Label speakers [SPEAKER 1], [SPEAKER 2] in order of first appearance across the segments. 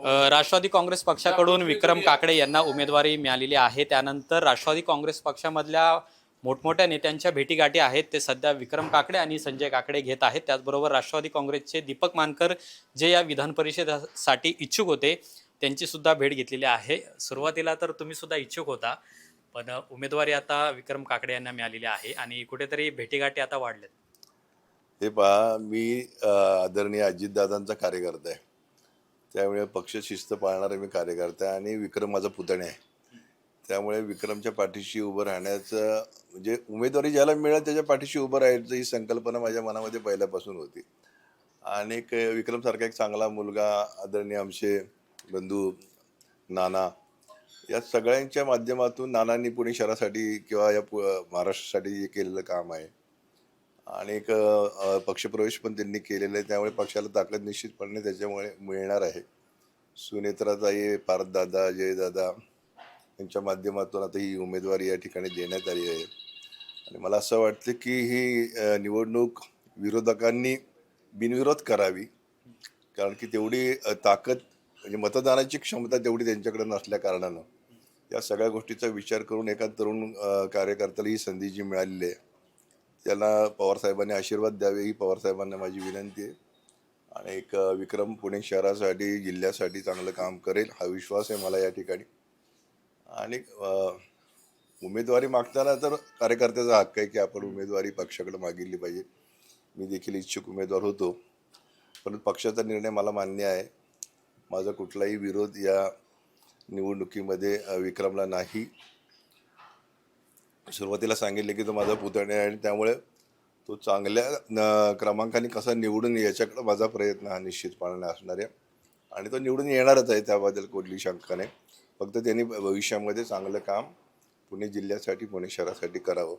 [SPEAKER 1] राष्ट्रवादी काँग्रेस पक्षाकडून विक्रम काकडे यांना उमेदवारी मिळालेली आहे। त्यानंतर राष्ट्रवादी काँग्रेस पक्षामधल्या मोठमोठ्या नेत्यांच्या भेटीगाठी आहेत ते सध्या विक्रम काकडे आणि संजय काकडे घेत आहेत। त्याचबरोबर राष्ट्रवादी काँग्रेसचे दीपक मानकर जे या विधान परिषदेसाठी इच्छुक होते त्यांची सुद्धा भेट घेतलेली आहे। सुरुवातीला तर तुम्ही सुद्धा इच्छुक होता, पण उमेदवारी आता विक्रम काकडे यांना मिळालेली आहे आणि कुठेतरी भेटीगाठी आता वाढल्यात।
[SPEAKER 2] हे पहा, मी आदरणीय अजितदादांचा कार्यकर्ता आहे, त्यामुळे पक्ष शिस्त पाळणारा मी कार्यकर्ता आहे आणि विक्रम माझा पुतणे आहे। त्यामुळे विक्रमच्या पाठीशी उभं राहण्याचं म्हणजे उमेदवारी ज्याला मिळेल त्याच्या पाठीशी उभं राहायचं ही संकल्पना माझ्या मनामध्ये पहिल्यापासून होती। आणि विक्रमसारखा एक चांगला मुलगा, आदरणीय आमचे बंधू नाना, या सगळ्यांच्या माध्यमातून नानांनी पुणे शहरासाठी किंवा या महाराष्ट्रासाठी जे केलेलं काम आहे आणि एक पक्षप्रवेश पण त्यांनी केलेला आहे, त्यामुळे पक्षाला ताकद निश्चितपणे त्याच्यामुळे मिळणार आहे। सुनेत्राताई, पार्थदादा, जयदादा यांच्या माध्यमातून आता ही उमेदवारी या ठिकाणी देण्यात आली आहे आणि मला असं वाटतं की ही निवडणूक विरोधकांनी बिनविरोध करावी, कारण की तेवढी ताकद म्हणजे मतदानाची क्षमता तेवढी त्यांच्याकडे नसल्या कारणानं या सगळ्या गोष्टीचा विचार करून एका तरुण कार्यकर्त्याला ही संधी जी मिळालेली आहे त्याला पवारसाहेबांनी आशीर्वाद द्यावे ही पवारसाहेबांना माझी विनंती आहे। आणि एक विक्रम पुणे शहरासाठी, जिल्ह्यासाठी चांगलं काम करेल हा विश्वास आहे मला या ठिकाणी। आणि उमेदवारी मागताना तर कार्यकर्त्याचा हक्क आहे की आपण उमेदवारी पक्षाकडे मागितली पाहिजे। मी देखील इच्छुक उमेदवार होतो, परंतु पक्षाचा निर्णय मला मान्य आहे। माझा कुठलाही विरोध या निवडणुकीमध्ये विक्रमला नाही। सुरुवातीला सांगितले की तो माझा पुतणे आहे आणि त्यामुळे तो चांगल्या क्रमांकाने कसा निवडून याच्याकडे माझा प्रयत्न हा निश्चितपणे असणार आहे आणि तो निवडून येणारच आहे, त्याबद्दल कुठली शंका नाही। फक्त त्यांनी भविष्यामध्ये चांगलं काम पुणे जिल्ह्यासाठी, पुणे शहरासाठी करावं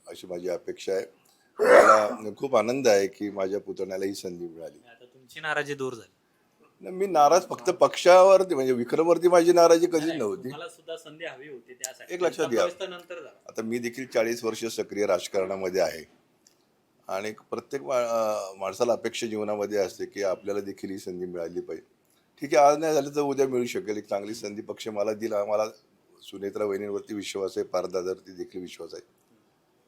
[SPEAKER 2] अशी माझी अपेक्षा आहे। मला खूप आनंद आहे की माझ्या पुतण्याला ही संधी मिळाली।
[SPEAKER 1] आता तुमची नाराजी दूर झाली?
[SPEAKER 2] मी नाराज फक्त पक्षावरती म्हणजे विक्रमवरती माझी नाराजी कधीच नव्हती।
[SPEAKER 1] मला सुद्धा संधी हवी होती त्यासाठी।
[SPEAKER 2] एक लक्षात घ्या,
[SPEAKER 1] नंतर झाला।
[SPEAKER 2] आता मी देखील 40 वर्ष सक्रिय राजकारणामध्ये आहे आणि प्रत्येक माणसाला अपेक्षा जीवनामध्ये असते की आपल्याला देखील ही संधी मिळाली पाहिजे। ठीक आहे, आज नाही झालं तर उद्या मिळू शकेल। एक चांगली संधी पक्ष मला दिला, आम्हाला सुनेत्रा वहिनींवरती विश्वास आहे, पारदादावरती देखील विश्वास आहे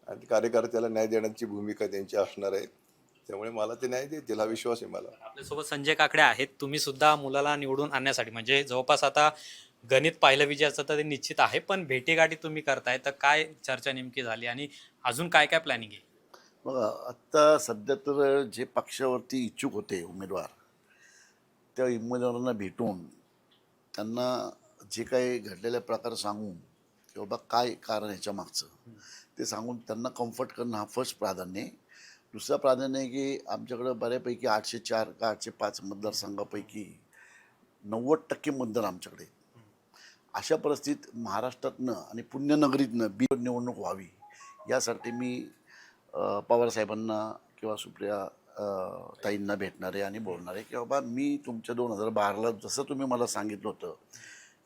[SPEAKER 2] आणि कार्यकर्त्याला न्याय देण्याची भूमिका त्यांची असणार आहे, त्यामुळे मला ते न्याय देतील हा विश्वास आहे मला।
[SPEAKER 1] आपल्यासोबत संजय काकडे आहेत। तुम्ही सुद्धा मुलाला निवडून आणण्यासाठी म्हणजे जवळपास आता गणित पाहिलं विजयाचं तर ते निश्चित आहे, पण भेटीगाठी तुम्ही करताय तर काय चर्चा नेमकी झाली आणि अजून काय काय प्लॅनिंग आहे?
[SPEAKER 3] बघा, आत्ता सध्या तर जे पक्षावरती इच्छुक होते उमेदवार, त्या उमेदवारांना भेटून त्यांना जे काही घडलेले प्रकार सांगून की बाबा काय कारण ह्याच्या मागचं ते सांगून त्यांना कम्फर्ट करणं हा फर्स्ट प्राधान्य आहे। दुसरा प्राधान्य आहे की आमच्याकडं बऱ्यापैकी 804 का 805 मतदारसंघापैकी 90% मतदार आमच्याकडे आहेत। अशा परिस्थितीत महाराष्ट्रातनं आणि पुण्यनगरीतनं निवडणूक व्हावी यासाठी मी पवारसाहेबांना किंवा सुप्रिया ताईंना भेटणारे आणि बोलणारे की बाबा मी तुमच्या 2012ला जसं तुम्ही मला सांगितलं होतं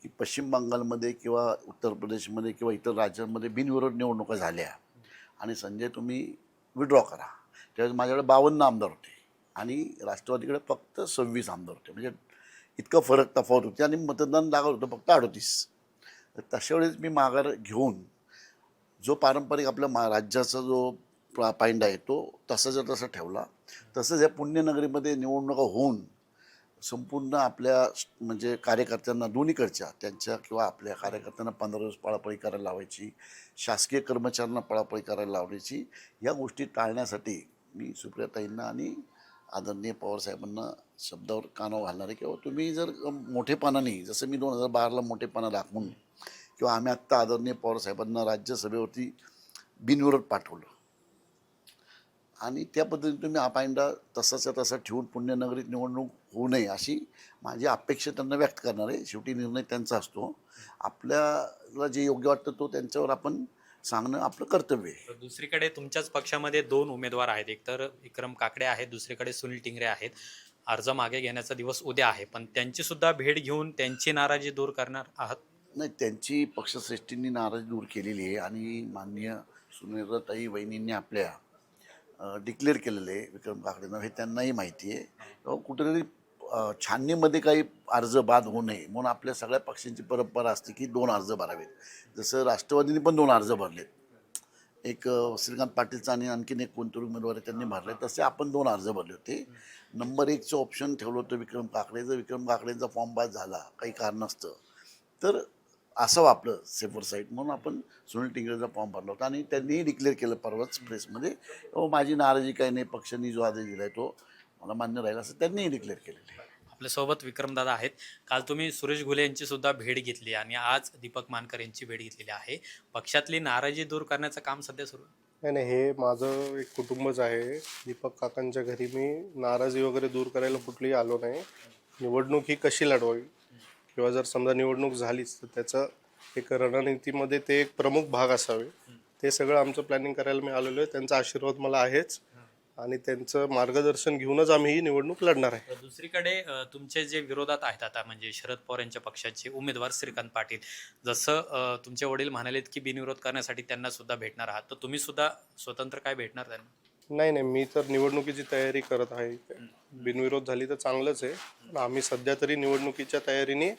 [SPEAKER 3] की पश्चिम बंगालमध्ये किंवा उत्तर प्रदेशमध्ये किंवा इतर राज्यांमध्ये बिनविरोध निवडणुका झाल्या आणि संजय तुम्ही विड्रॉ करा, त्यावेळेस माझ्याकडे 52 आमदार होते आणि राष्ट्रवादीकडे फक्त 26 आमदार होते, म्हणजे इतका फरक तफावत होती आणि मतदान लागत होतं फक्त 38। तर तशा वेळेस मी माघार घेऊन जो पारंपरिक आपल्या राज्याचा जो पायंडा आहे तो तसाच्या तसा ठेवला। तसंच या पुण्यनगरीमध्ये निवडणुका होऊन संपूर्ण आपल्या म्हणजे कार्यकर्त्यांना दोन्हीकडच्या त्यांच्या किंवा आपल्या कार्यकर्त्यांना 15 दिवस पळापळी करायला लावायची, शासकीय कर्मचाऱ्यांना पळापळी करायला लावण्याची, या गोष्टी टाळण्यासाठी मी सुप्रियाताईंना आणि आदरणीय पवारसाहेबांना शब्दावर कानावर घालणार आहे किंवा तुम्ही जर मोठेपणाने जसं मी 2012ला मोठेपणा दाखवून किंवा आम्ही आत्ता आदरणीय पवारसाहेबांना राज्यसभेवरती बिनविरोध पाठवलं आणि त्या पद्धतीने तुम्ही हा पायंडा तसाच्या तसा ठेवून पुण्यनगरीत निवडणूक होऊ नये अशी माझी अपेक्षा त्यांना व्यक्त करणार आहे। शेवटी निर्णय त्यांचा असतो, आपल्याला जे योग्य वाटतं तो त्यांच्यावर आपण सांगणं आपलं कर्तव्य आहे।
[SPEAKER 1] दुसरीकडे तुमच्याच पक्षामध्ये 2 उमेदवार आहेत, एक तर विक्रम काकडे आहेत, दुसरीकडे सुनील टिंगरे आहेत। अर्ज मागे घेण्याचा दिवस उद्या आहे, पण त्यांची सुद्धा भेट घेऊन त्यांची नाराजी दूर करणार आहात?
[SPEAKER 3] नाही, त्यांची पक्षश्रेष्ठींनी नाराजी दूर केलेली आहे आणि माननीय सुनेत्राताई वहिनींनी आपल्या डिक्लेअर केलेलं आहे विक्रम काकडेंना, हे त्यांनाही माहिती आहे। कुठेतरी छाननीमध्ये काही अर्ज बाद होऊ नये म्हणून आपल्या सगळ्या पक्षांची परंपरा असते की 2 अर्ज भरावेत. जसं राष्ट्रवादीने पण 2 अर्ज भरलेत. एक श्रीकांत पाटीलचा आणि आणखीन एक कोणतरी उमेदवार आहे त्यांनी भरले, तसे आपण 2 अर्ज भरले होते. नंबर 1चं ऑप्शन ठेवलं होतं विक्रम काकडे. जर विक्रम काकडेंचा फॉर्म पास झाला काही कारणास्तव तर असावं आपलं सेफर साईड म्हणून आपण सुनील टिंगरेचा फॉर्म भरला होता आणि त्यांनीही डिक्लेअर केलं परवाच प्रेसमध्ये, माझी नाराजी काही नाही, पक्षांनी जो आदेश दिला आहे तो मला मान्य राहिला असं त्यांनीही डिक्लेअर केलेलं आहे.
[SPEAKER 1] आपल्यासोबत विक्रमदादा आहेत. काल तुम्ही सुरेश घुले यांची सुद्धा भेट घेतली आणि आज दीपक मानकर यांची भेट घेतलेली आहे. पक्षातली नाराजी दूर करण्याचं काम सध्या सुरू आहे.
[SPEAKER 4] नाही नाही, हे माझं एक कुटुंबच आहे. दीपक काकांच्या घरी मी नाराजी वगैरे दूर करायला कुठलीही आलो नाही. निवडणूक ही कशी लढवावी किंवा जर समजा निवडणूक झालीच तर त्याचं एक रणनीतीमध्ये ते एक प्रमुख भाग असावे, ते सगळं आमचं प्लॅनिंग करायला मी आलेलो आहे. त्यांचा आशीर्वाद मला आहेच आणि त्यांचं मार्गदर्शन घेऊनच आम्ही ही निवडणूक लढणार आहे.
[SPEAKER 1] दुसरीकडे तुमचे जे विरोधात आहेत आता म्हणजे शरद पवार यांच्या पक्षाचे उमेदवार श्रीकांत पाटील, जसं तुमचे वडील म्हणालेत की बिनविरोध करण्यासाठी त्यांना सुद्धा भेटणार आहात, तर तुम्ही सुद्धा स्वतंत्र काय भेटणार त्यांना?
[SPEAKER 4] नाही नाही, मी तर निवडणुकीची तयारी करत आहे. बिनविरोध झाली तर चांगलंच आहे. पण आम्ही सध्या तरी निवडणुकीच्या तयारीने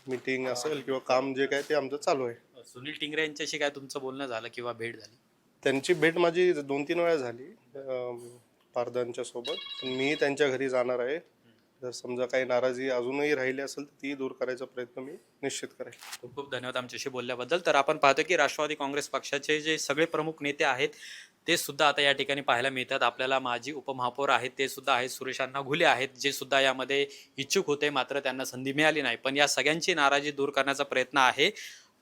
[SPEAKER 4] मीटिंग असेल किंवा काम जे काय ते आमचं चालू आहे.
[SPEAKER 1] सुनील टिंगरे यांच्याशी काय तुमचं बोलणं झालं किंवा भेट झाली?
[SPEAKER 4] त्यांची भेट माझी 2-3 वेळा झाली पारदांच्या सोबत. पण मी त्यांच्या घरी जाणार आहे. जर समजा काही नाराजी अजूनही राहिली असेल तर ती दूर करायचा प्रयत्न मी निश्चित करेन.
[SPEAKER 1] खूप खूप धन्यवाद आमच्याशी बोलल्याबद्दल. तर आपण पाहतो की राष्ट्रवादी काँग्रेस पक्षाचे जे सगळे प्रमुख नेते आहेत ते सुद्धा आता या ठिकाणी पाहायला मिळतात. आपल्याला माजी उपमहापौर आहेत ते सुद्धा आहेत, सुरेश अण्णा घुले आहेत, जे सुद्धा यामध्ये इच्छुक होते मात्र त्यांना संधी मिळाली नाही. पण या सगळ्यांची नाराजी दूर करण्याचा प्रयत्न आहे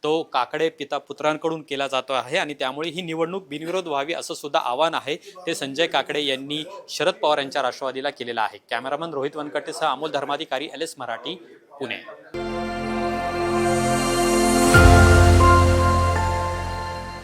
[SPEAKER 1] तो काकडे पिता पुत्रांकडून केला जातो आहे आणि त्यामुळे ही निवडणूक बिनविरोध व्हावी असं सुद्धा आव्हान आहे ते संजय काकडे यांनी शरद पवार यांच्या राष्ट्रवादीला केलेलं आहे. कॅमेरामन रोहित वनकटेसह अमोल धर्माधिकारी, LS मराठी, पुणे.